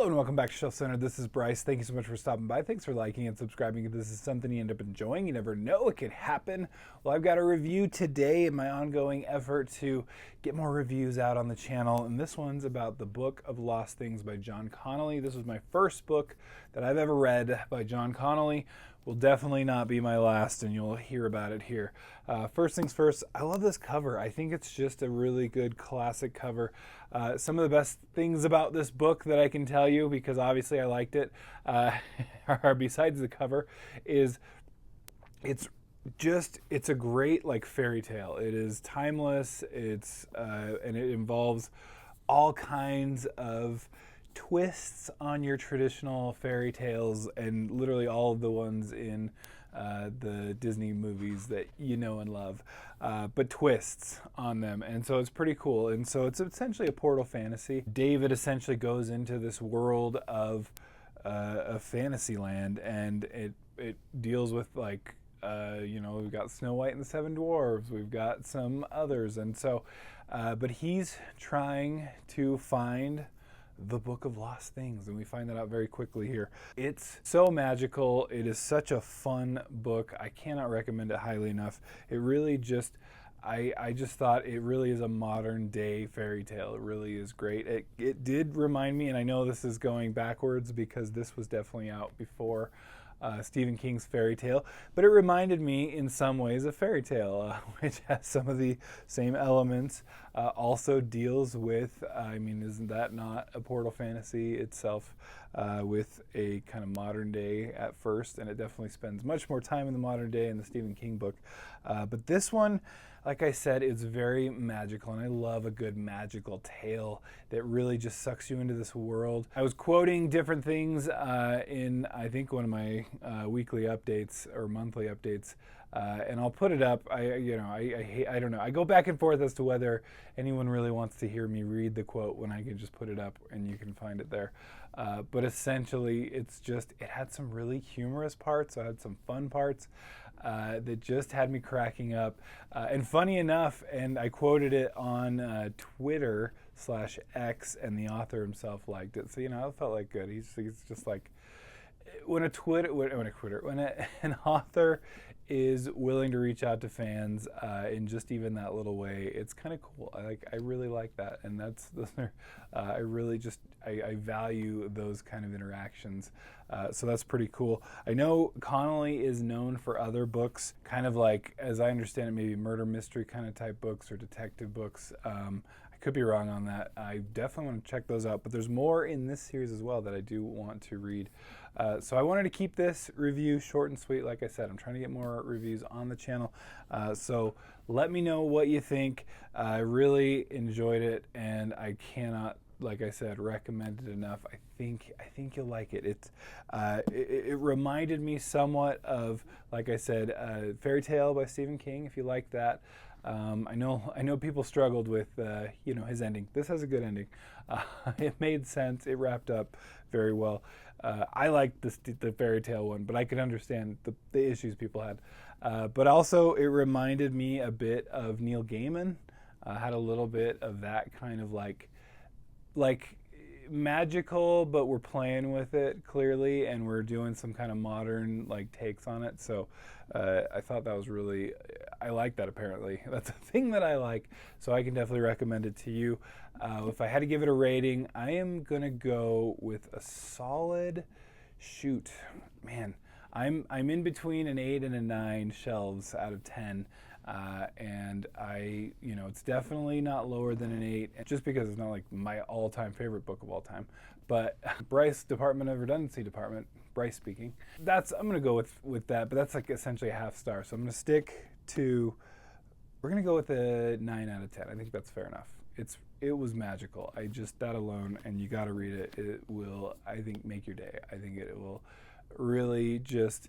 and welcome back to Shelf Center. This is Bryce. Thank you so much for stopping by. Thanks for liking and subscribing. If this is something you end up enjoying, you never know, it could happen. Well, I've got a review today in my ongoing effort to get more reviews out on the channel, and this one's about The Book of Lost Things by John Connolly. This was my first book that I've ever read by John Connolly. Will definitely not be my last, and you'll hear about it here. First things first, I love this cover. I think it's just a really good classic cover. Some of the best things about this book that I can tell you, because obviously I liked it, are besides the cover, is it's a great like fairy tale. It is timeless. And it involves all kinds of twists on your traditional fairy tales, and literally all of the ones in the Disney movies that you know and love, but twists on them. And so it's pretty cool. And so it's essentially a portal fantasy. David essentially goes into this world of a fantasy land, and it deals with like we've got Snow White and the Seven Dwarves, we've got some others, and so but he's trying to find the Book of Lost Things, and we find that out very quickly here. It's so magical. It is such a fun book. I cannot recommend it highly enough. It really just, I just thought it really is a modern day fairy tale. It really is great. It did remind me, and I know this is going backwards because this was definitely out before Stephen King's fairy tale, but it reminded me in some ways of fairy tale, which has some of the same elements. Also deals with, isn't that not a portal fantasy itself, with a kind of modern day at first, and it definitely spends much more time in the modern day in the Stephen King book. But this one, like I said, is very magical, and I love a good magical tale that really just sucks you into this world. I was quoting different things in, I think, one of my weekly updates or monthly updates, and I'll put it up. I don't know. I go back and forth as to whether anyone really wants to hear me read the quote when I can just put it up and you can find it there. But essentially, it had some really humorous parts. So it had some fun parts that just had me cracking up. And funny enough, and I quoted it on Twitter/X, and the author himself liked it. So, it felt like good. He's just like, when an author is willing to reach out to fans in just even that little way, it's kind of cool. I really like that, and I value those kind of interactions. So that's pretty cool. I know Connolly is known for other books, kind of like, as I understand it, maybe murder mystery kind of type books or detective books. I could be wrong on that. I definitely want to check those out, but there's more in this series as well that I do want to read. So I wanted to keep this review short and sweet. Like I said, I'm trying to get more reviews on the channel. So let me know what you think. I really enjoyed it, and I cannot, like I said, recommend it enough. I think you'll like it. It reminded me somewhat of, like I said, Fairy Tale by Stephen King, if you like that. I know people struggled with his ending. This has a good ending. It made sense. It wrapped up very well. I liked the fairy tale one, but I could understand the issues people had. But also, it reminded me a bit of Neil Gaiman. Had a little bit of that kind of like magical, but we're playing with it clearly, and we're doing some kind of modern like takes on it. So I thought that was really, I like that. Apparently that's a thing that I like, so I can definitely recommend it to you. If I had to give it a rating, I am gonna go with a solid, I'm in between an 8 and a 9 shelves out of 10. And it's definitely not lower than an 8, just because it's not like my all-time favorite book of all time. But Bryce, Department of Redundancy Department, Bryce speaking. I'm gonna go with that, but that's like essentially a half star. So I'm gonna stick to, we're gonna go with a 9 out of 10. I think that's fair enough. It was magical. That alone, and you gotta read it. It will, I think, make your day. I think it will really just,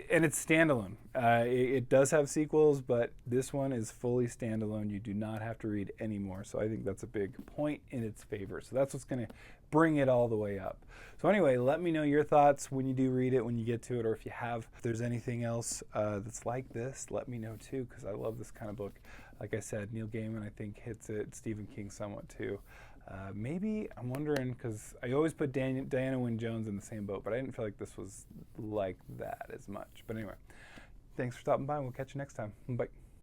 and it's standalone. It does have sequels, but this one is fully standalone. You do not have to read any more. So I think that's a big point in its favor. So that's what's going to bring it all the way up. So anyway, let me know your thoughts when you do read it, when you get to it, or if you have. If there's anything else that's like this, let me know too, because I love this kind of book. Like I said, Neil Gaiman, I think, hits it. Stephen King somewhat too. Maybe, I'm wondering, because I always put Diana Wynne Jones in the same boat, but I didn't feel like this was like that as much. But anyway, thanks for stopping by, and we'll catch you next time. Bye.